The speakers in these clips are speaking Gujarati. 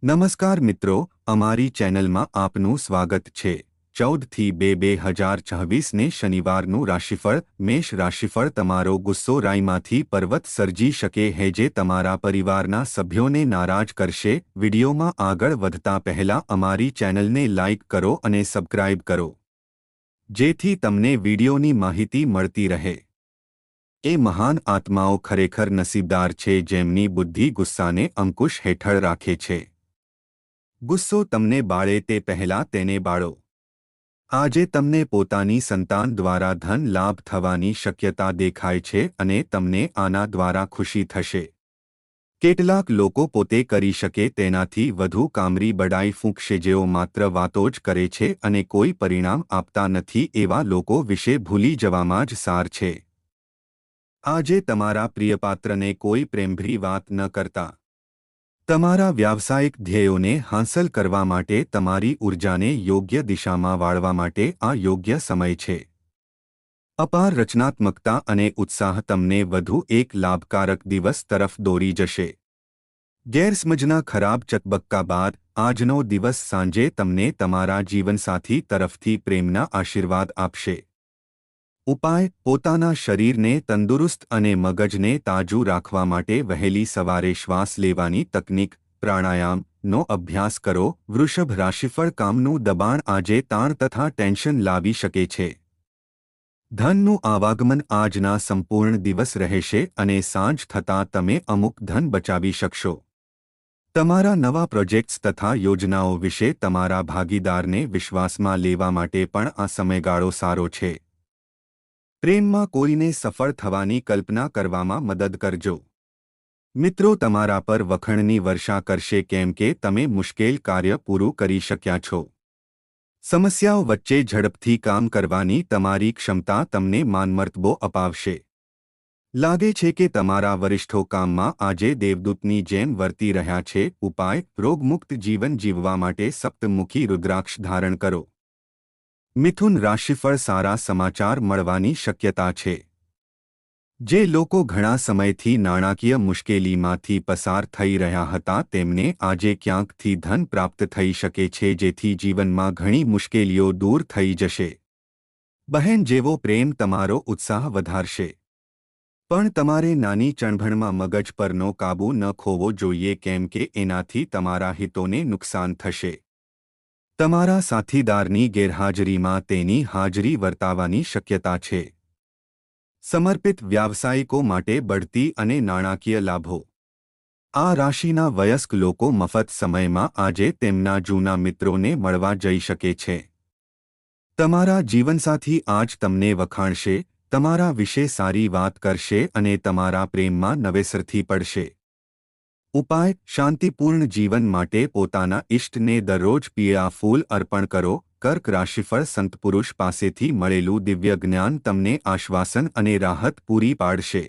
નમસ્કાર મિત્રો, અમારી ચેનલમાં આપનું સ્વાગત છે। 14 થી 2-2026ને શનિવારનું રાશિફળ। મેષ રાશિફળ। તમારો ગુસ્સો રાઈમાંથી પર્વત સર્જી શકે હે જે તમારા પરિવારના સભ્યોને નારાજ કરશે। વિડીયોમાં આગળ વધતા પહેલા અમારી ચેનલને લાઇક કરો અને સબસ્ક્રાઇબ કરો જેથી તમને વિડીયોની માહિતી મળતી રહે। એ મહાન આત્માઓ ખરેખર નસીબદાર છે જેમની બુદ્ધિ ગુસ્સાને અંકુશ હેઠળ રાખે છે। ગુસ્સો તમને બાળે તે પહેલા તેને બાળો। આજે તમને પોતાની સંતાન દ્વારા ધન લાભ થવાની શક્યતા દેખાય છે અને તમને આના દ્વારા ખુશી થશે। કેટલાક લોકો પોતે કરી શકે તેનાથી વધુ કામરી બડાઈ ફૂંકશે જેઓ માત્ર વાતો જ કરે છે અને કોઈ પરિણામ આપતા નથી એવા લોકો વિશે ભૂલી જવામાં જ સાર છે। આજે તમારા પ્રિયપાત્રને કોઈ પ્રેમભરી વાત ન કરતા। તમારા વ્યાવસાયિક ધ્યેયોને હાંસલ કરવા માટે તમારી ઊર્જાને યોગ્ય દિશામાં વાળવા માટે આ યોગ્ય સમય છે। અપાર રચનાત્મકતા અને ઉત્સાહ તમને વધુ એક લાભકારક દિવસ તરફ દોરી જશે। ગેરસમજના ખરાબ ચકબક્કા બાદ આજનો દિવસ સાંજે તમને તમારા જીવનસાથી તરફથી પ્રેમના આશીર્વાદ આપશે। ઉપાય: પોતાના શરીરને તંદુરસ્ત અને મગજને તાજું રાખવા માટે વહેલી સવારે શ્વાસ લેવાની તકનીક પ્રાણાયામનો અભ્યાસ કરો। વૃષભ રાશિફળ। કામનું દબાણ આજે તાણ તથા ટેન્શન લાવી શકે છે। ધનનું આવાગમન આજના સંપૂર્ણ દિવસ રહેશે અને સાંજ થતાં તમે અમુક ધન બચાવી શકશો। તમારા નવા પ્રોજેક્ટ્સ તથા યોજનાઓ વિશે તમારા ભાગીદારને વિશ્વાસમાં લેવા માટે પણ આ સમયગાળો સારો છે। પ્રેમમાં કોઈને સફળ થવાની કલ્પના કરવામાં મદદ કરજો। મિત્રો તમારા પર વખાણની વર્ષા કરશે કેમ કે તમે મુશ્કેલ કાર્ય પૂરું કરી શક્યા છો। સમસ્યાઓ વચ્ચે ઝડપથી કામ કરવાની તમારી ક્ષમતા તમને માનમર્તબો અપાવશે। લાગે છે કે તમારા વરિષ્ઠો કામમાં આજે દેવદૂતની જેમ વર્તી રહ્યા છે। ઉપાય: રોગમુક્ત જીવન જીવવા માટે સપ્તમુખી રુદ્રાક્ષ ધારણ કરો। મિથુન રાશિફળ। સારા સમાચાર મળવાની શક્યતા છે। જે લોકો ઘણા સમયથી નાણાકીય મુશ્કેલીમાંથી પસાર થઈ રહ્યા હતા તેમને આજે ક્યાંકથી ધન પ્રાપ્ત થઈ શકે છે જેથી જીવનમાં ઘણી મુશ્કેલીઓ દૂર થઈ જશે। બહેન જેવો પ્રેમ તમારો ઉત્સાહ વધારશે। પણ તમારે નાની ચણભણમાં મગજ પરનો કાબૂ ન ખોવો જોઈએ કેમ કે એનાથી તમારા હિતોને નુકસાન થશે। તમારા સાથીદારની ગેરહાજરીમાં તેની હાજરી વર્તાવાની શક્યતા છે। સમર્પિત વ્યાવસાયિકો માટે બઢતી અને નાણાકીય લાભો। આ રાશિના વયસ્ક લોકો મફત સમયમાં આજે તેમના જૂના મિત્રોને મળવા જઈ શકે છે। તમારા જીવનસાથી આજ તમને વખાણશે, તમારા વિશે સારી વાત કરશે અને તમારા પ્રેમમાં નવેસરથી પડશે। ઉપાય: શાંતિપૂર્ણ જીવન માટે પોતાના ઇષ્ટને દરરોજ પીળા ફૂલ અર્પણ કરો। કર્ક રાશિફળ। સંતપુરુષ પાસેથી મળેલું દિવ્ય જ્ઞાન તમને આશ્વાસન અને રાહત પૂરી પાડશે।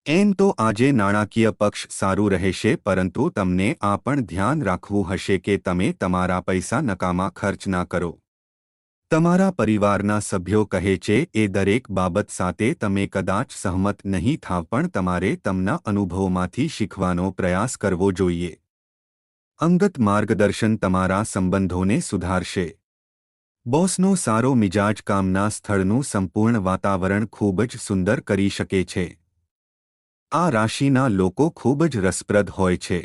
એમ તો આજે નાણાકીય પક્ષ સારું રહેશે પરંતુ તમને આ પણ ધ્યાન રાખવું હશે કે તમે તમારા પૈસા નકામા ખર્ચ ના કરો। તમારા પરિવારના સભ્યો કહે છે એ દરેક બાબત સાથે તમે કદાચ સહમત નહીં થાવ પણ તમારે તેમના અનુભવોમાંથી શીખવાનો પ્રયાસ કરવો જોઈએ। અંગત માર્ગદર્શન તમારા સંબંધોને સુધારશે। બોસનો સારો મિજાજ કામના સ્થળનું સંપૂર્ણ વાતાવરણ ખૂબ જ સુંદર કરી શકે છે। આ રાશિના લોકો ખૂબ જ રસપ્રદ હોય છે।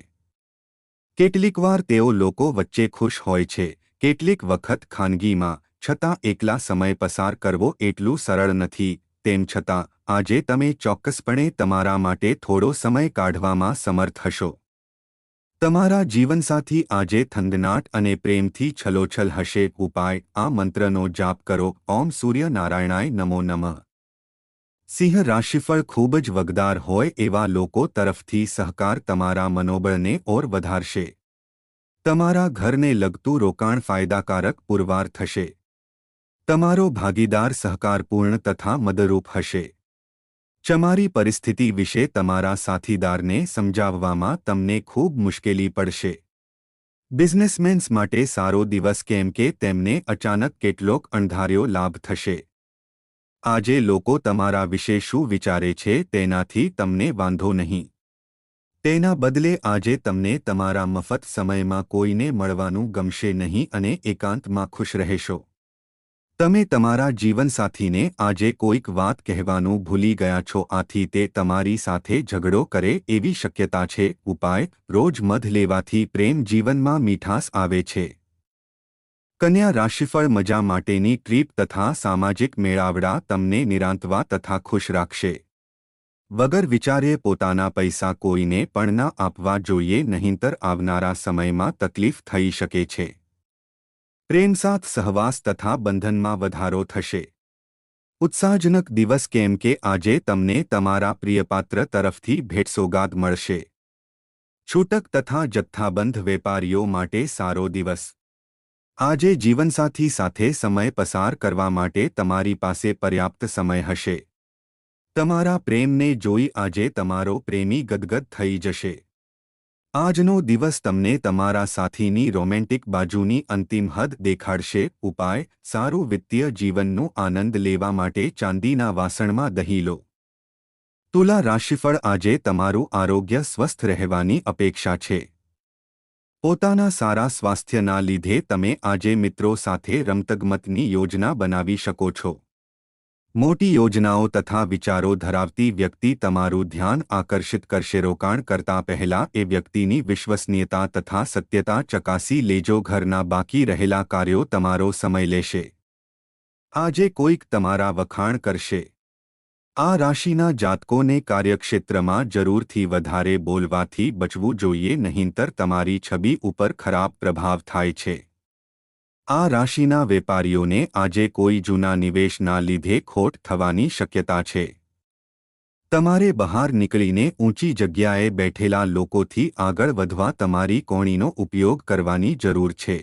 કેટલીકવાર તેઓ લોકો વચ્ચે ખુશ હોય છે, કેટલીક વખત ખાનગીમાં, છતાં એકલા સમય પસાર કરવો એટલું સરળ નથી। તેમ છતાં આજે તમે ચોક્કસપણે તમારા માટે થોડો સમય કાઢવામાં સમર્થ હશો। તમારા જીવનસાથી આજે થનગનાટ અને પ્રેમથી છલોછલ હશે। ઉપાય: આ મંત્રનો જાપ કરો। ઓમ સૂર્ય નારાયણાય નમો નમઃ। સિંહ રાશિફળ। ખૂબ જ વગદાર હોય એવા લોકો તરફથી સહકાર તમારા મનોબળને ઓર વધારશે। તમારા ઘરને લગતું રોકાણ ફાયદાકારક પુરવાર થશે। તમારો ભાગીદાર સહકારપૂર્ણ તથા મદદરૂપ હશે। તમારી પરિસ્થિતિ વિશે તમારા સાથીદારને સમજાવવામાં તમને ખૂબ મુશ્કેલી પડશે। બિઝનેસમેન્સ માટે સારો દિવસ કેમ કે તેમને અચાનક કેટલોક અણધાર્યો લાભ થશે। આજે લોકો તમારા વિશે શું વિચારે છે તેનાથી તમને વાંધો નહીં। તેના બદલે આજે તમને તમારા મફત સમયમાં કોઈને મળવાનું ગમશે નહીં અને એકાંતમાં ખુશ રહેશો. તમે તમારા જીવનસાથીને આજે કોઈક વાત કહેવાનું ભૂલી ગયા છો, આથી તે તમારી સાથે ઝઘડો કરે એવી શક્યતા છે. ઉપાય: રોજ મધ લેવાથી પ્રેમ જીવનમાં મીઠાશ આવે છે. કન્યા રાશિફળ: મજા માટેની ટ્રીપ તથા સામાજિક મેળાવડા તમને નિરાંતવા તથા ખુશ રાખશે. વગર વિચારે પોતાના પૈસા કોઈને પણ ન આપવા જોઈએ, નહીંતર આવનારા સમયમાં તકલીફ થઈ શકે છે. પ્રેમસાથ સહવાસ તથા બંધનમાં વધારો થશે. ઉત્સાહજનક દિવસ, કેમ કે આજે તમને તમારા પ્રિયપાત્ર તરફથી ભેટસોગાદ મળશે. છૂટક તથા જથ્થાબંધ વેપારીઓ માટે સારો દિવસ. આજે જીવનસાથી સાથે સમય પસાર કરવા માટે તમારી પાસે પર્યાપ્ત સમય હશે. તમારા પ્રેમને જોઈ આજે તમારો પ્રેમી ગદગદ થઈ જશે. આજનો દિવસ તમને તમારા સાથીની રોમેન્ટિક બાજુની અંતિમ હદ દેખાડશે. ઉપાય: સારું વિત્તીય જીવનનો આનંદ લેવા માટે ચાંદીના વાસણમાં દહીં લો. તુલા રાશિફળ: આજે તમારું આરોગ્ય સ્વસ્થ રહેવાની અપેક્ષા છે. પોતાના સારા સ્વાસ્થ્યના લીધે તમે આજે મિત્રો સાથે રમતગમતની યોજના બનાવી શકો છો. મોટી યોજનાઓ તથા વિચારો ધરાવતી વ્યક્તિ તમારું ધ્યાન આકર્ષિત કરશે. રોકાણ કરતા પહેલા એ વ્યક્તિની વિશ્વસનીયતા તથા સત્યતા ચકાસી લેજો. ઘરના બાકી રહેલા કાર્યો તમારો સમય લેશે. આજે કોઈક તમારા વખાણ કરશે. આ રાશિના જાતકોને કાર્યક્ષેત્રમાં જરૂરથી વધારે બોલવાથી બચવું જોઈએ, નહીંતર તમારી છબી ઉપર ખરાબ પ્રભાવ થાય છે. આ રાશિના વેપારીઓને આજે કોઈ જૂના નિવેશના લીધે ખોટ થવાની શક્યતા છે. તમારે બહાર નીકળીને ઊંચી જગ્યાએ બેઠેલા લોકોથી આગળ વધવા તમારી કોણીનો ઉપયોગ કરવાની જરૂર છે.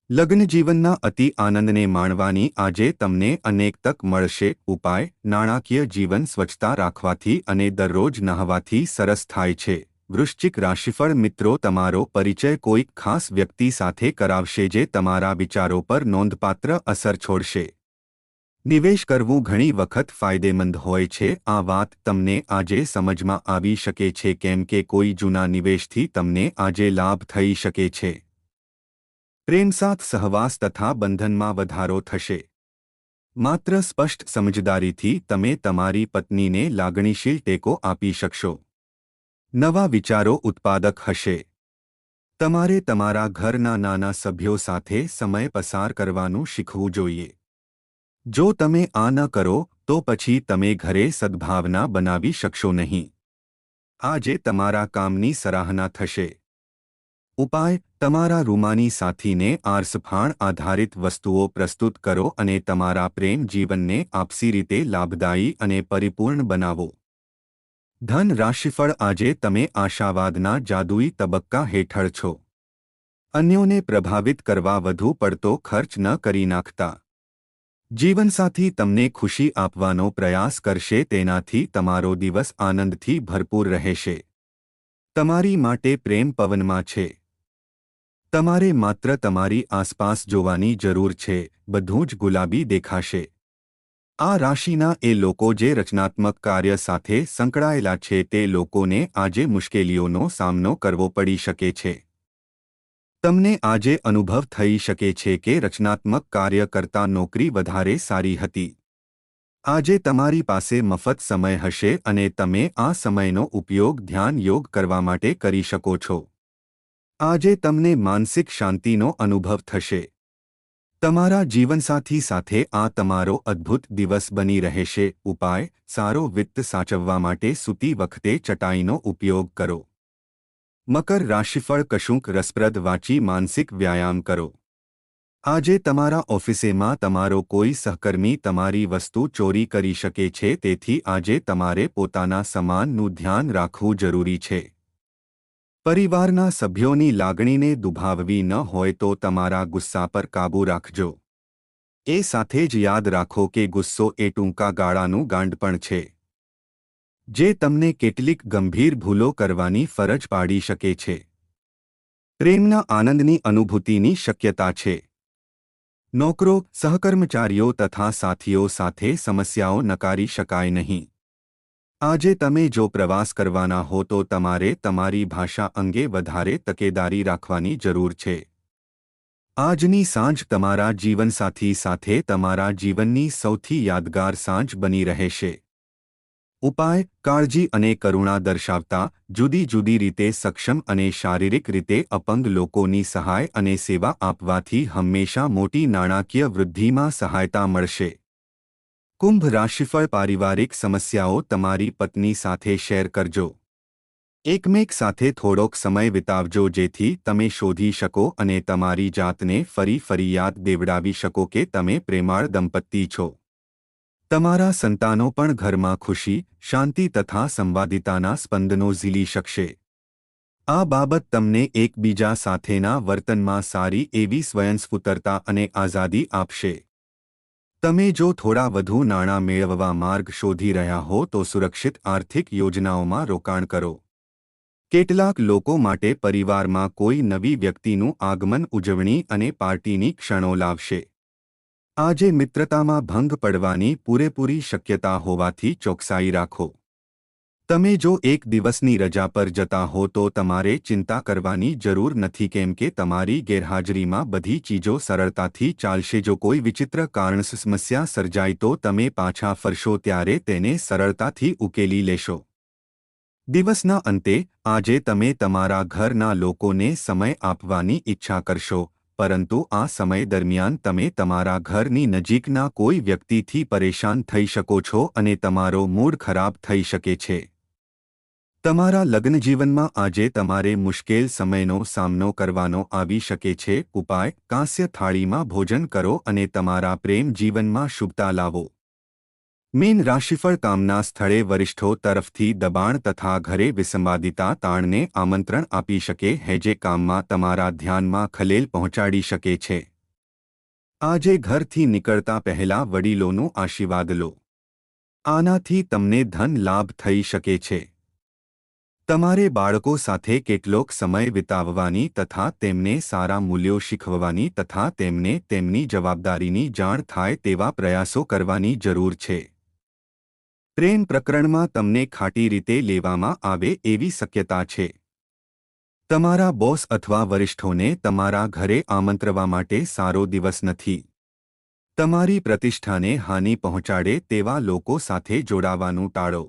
લગ્નજીવનના અતિ આનંદને માણવાની આજે તમને અનેક તક મળશે. ઉપાય: નાણાકીય જીવન સ્વચ્છતા રાખવાથી અને દરરોજ નહાવાથી સરસ થાય છે. વૃશ્ચિક રાશિફળ: મિત્રો તમારો પરિચય કોઈક ખાસ વ્યક્તિ સાથે કરાવશે જે તમારા વિચારો પર નોંધપાત્ર અસર છોડશે. નિવેશ કરવું ઘણી વખત ફાયદેમંદ હોય છે. આ વાત તમને આજે સમજમાં આવી શકે છે, કેમ કે કોઈ જૂના નિવેશથી તમને આજે લાભ થઈ શકે છે. પ્રેમસાથ સહવાસ તથા બંધનમાં વધારો થશે. માત્ર સ્પષ્ટ સમજદારીથી તમે તમારી પત્નીને લાગણીશીલ ટેકો આપી શકશો. નવા વિચારો ઉત્પાદક હશે. તમારે તમારા ઘરના નાના સભ્યો સાથે સમય પસાર કરવાનું શીખવું જોઈએ. જો તમે આ ન કરો તો પછી તમે ઘરે સદ્ભાવના બનાવી શકશો નહીં. આજે તમારા કામની સરાહના થશે. ઉપાય: તમારા રૂમાની સાથીને આરસફાણ આધારિત વસ્તુઓ પ્રસ્તુત કરો અને તમારા પ્રેમ જીવનને આપસી રીતે લાભદાયી અને પરિપૂર્ણ બનાવો. ધન રાશિફળ: આજે તમે આશાવાદના જાદુઈ તબક્કા હેઠળ છો. અન્યોને પ્રભાવિત કરવા વધુ પડતો ખર્ચ ન કરી નાખતા. જીવનસાથી તમને ખુશી આપવાનો પ્રયાસ કરશે, તેનાથી તમારો દિવસ આનંદથી ભરપૂર રહેશે. તમારી માટે પ્રેમ પવનમાં છે. તમારે માત્ર તમારી આસપાસ જોવાની જરૂર છે, બધું જ ગુલાબી દેખાશે. આ રાશિના એ લોકો જે રચનાત્મક કાર્ય સાથે સંકળાયેલા છે તે લોકોને આજે મુશ્કેલીઓનો સામનો કરવો પડી શકે છે. તમને આજે અનુભવ થઈ શકે છે કે રચનાત્મક કાર્ય કરતાં નોકરી વધારે સારી હતી. આજે તમારી પાસે મફત સમય હશે અને તમે આ સમયનો ઉપયોગ ધ્યાન યોગ કરવા માટે કરી શકો છો. આજે તમને માનસિક શાંતિનો અનુભવ થશે. તમારા જીવનસાથી સાથે આ તમારો અદ્ભુત દિવસ બની રહેશે. ઉપાય: સારો વિત્ત સાચવવા માટે સૂતી વખતે ચટાઈનો ઉપયોગ કરો. મકર રાશિફળ: કશુંક રસપ્રદ વાંચી માનસિક વ્યાયામ કરો. આજે તમારા ઓફિસેમાં તમારો કોઈ સહકર્મી તમારી વસ્તુ ચોરી કરી શકે છે, તેથી આજે તમારે પોતાના સામાનનું ધ્યાન રાખવું જરૂરી છે. પરિવારના સભ્યોની લાગણીને દુભાવવી ન હોય તો તમારા ગુસ્સા પર કાબૂ રાખજો. એ સાથે જ યાદ રાખો કે ગુસ્સો એ ટૂંકા ગાળાનું ગાંડપણ છે, જે તમને કેટલીક ગંભીર ભૂલો કરવાની ફરજ પાડી શકે છે. પ્રેમના આનંદની અનુભૂતિની શક્યતા છે. નોકરો, સહકર્મચારીઓ તથા સાથીઓ સાથે સમસ્યાઓ નકારી શકાય નહીં. આજે તમે જો પ્રવાસ કરવાના હો તો તમારે તમારી ભાષા અંગે વધારે તકેદારી રાખવાની જરૂર છે. આજની સાંજ તમારા જીવનસાથી સાથે તમારા જીવનની સૌથી યાદગાર સાંજ બની રહેશે. ઉપાય: કાળજી અને કરુણા દર્શાવતા, જુદી જુદી રીતે સક્ષમ અને શારીરિક રીતે અપંગ લોકોની સહાય અને સેવા આપવાથી હંમેશા મોટી નાણાકીય વૃદ્ધિમાં સહાયતા મળશે. કુંભ રાશિફળ: પારિવારિક સમસ્યાઓ તમારી પત્ની સાથે શેર કરજો. એકમેક સાથે થોડોક સમય વિતાવજો જેથી તમે શોધી શકો અને તમારી જાતને ફરી યાદ દેવડાવી શકો કે તમે પ્રેમાળ દંપતી છો. તમારા સંતાનો પણ ઘરમાં ખુશી, શાંતિ તથા સંવાદિતાના સ્પંદનો ઝીલી શકશે. આ બાબત તમને એકબીજા સાથેના વર્તનમાં સારી એવી સ્વયંસ્ફૂર્તતા અને આઝાદી આપશે. તમે જો થોડા વધુ નાણાં મેળવવા માર્ગ શોધી રહ્યા હો તો સુરક્ષિત આર્થિક યોજનાઓમાં રોકાણ કરો. કેટલાક લોકો માટે પરિવારમાં કોઈ નવી વ્યક્તિનું આગમન ઉજવણી અને પાર્ટીની ક્ષણો લાવશે. આજે મિત્રતામાં ભંગ પડવાની પૂરેપૂરી શક્યતા હોવાથી ચોકસાઈ રાખો. તમે જો એક દિવસની રજા પર જતા હો તો તમારે ચિંતા કરવાની જરૂર નથી કેમ કે તમારી ગેરહાજરીમાં બધી ચીજો સરળતાથી ચાલશે. જો કોઈ વિચિત્ર કારણસર સમસ્યા સર્જાય તો તમે પાછા ફરશો ત્યારે તેને સરળતાથી ઉકેલી લેશો. દિવસના અંતે આજે તમે તમારા ઘરના લોકોને સમય આપવાની ઈચ્છા કરશો, પરંતુ આ સમય દરમિયાન તમે તમારા ઘરની નજીકના કોઈ વ્યક્તિથી પરેશાન થઈ શકો છો અને તમારો મૂડ ખરાબ થઈ શકે છે. તમારા લગ્નજીવનમાં આજે તમારે મુશ્કેલ સમયનો સામનો કરવાનો આવી શકે છે. ઉપાય: કાંસ્ય થાળીમાં ભોજન કરો અને તમારા પ્રેમ જીવનમાં શુભતા લાવો. મીન રાશિફળ: કામના સ્થળે વરિષ્ઠો તરફથી દબાણ તથા ઘરે વિસંવાદિતા તાણને આમંત્રણ આપી શકે છે જે કામમાં તમારા ધ્યાનમાં ખલેલ પહોંચાડી શકે છે. આજે ઘરથી નીકળતા પહેલા વડીલોનું આશીર્વાદ લો. આનાથી તમને ધન લાભ થઈ શકે છે. તમારે બાળકો સાથે કેટલોક સમય વિતાવવાની તથા તેમને સારા મૂલ્યો શીખવવાની તથા તેમને તેમની જવાબદારીની જાણ થાય તેવા પ્રયાસો કરવાની જરૂર છે. પ્રેમ પ્રકરણમાં તમને ખાટી રીતે લેવામાં આવે એવી શક્યતા છે. તમારા બોસ અથવા વરિષ્ઠોને તમારા ઘરે આમંત્રવા માટે સારો દિવસ નથી. તમારી પ્રતિષ્ઠાને હાનિ પહોંચાડે તેવા લોકો સાથે જોડાવાનું ટાળો.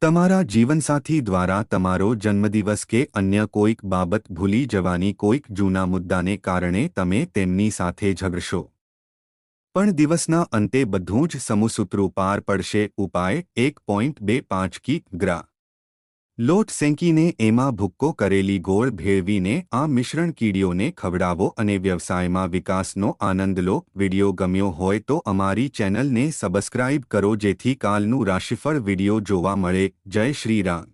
તમારા જીવનસાથી દ્વારા તમારો જન્મદિવસ કે અન્ય કોઈક બાબત ભૂલી જવાની કોઈક જૂના મુદ્દાને કારણે તમે તેમની સાથે ઝઘડશો. પણ દિવસના અંતે બધું જ સમુસૂત્રું પાર પડશે. ઉપાય: 1.25 કિગ્રા લોટ શેંકીને એમાં ભૂક્કો કરેલી ગોળ ભેળવીને આ મિશ્રણ કીડીઓને ખવડાવો અને વ્યવસાયમાં વિકાસનો આનંદ લો. વિડિયો ગમ્યો હોય તો અમારી ચેનલને સબસ્ક્રાઇબ કરો જેથી કાલનું રાશિફળ વિડિયો જોવા મળે. જય શ્રી રામ.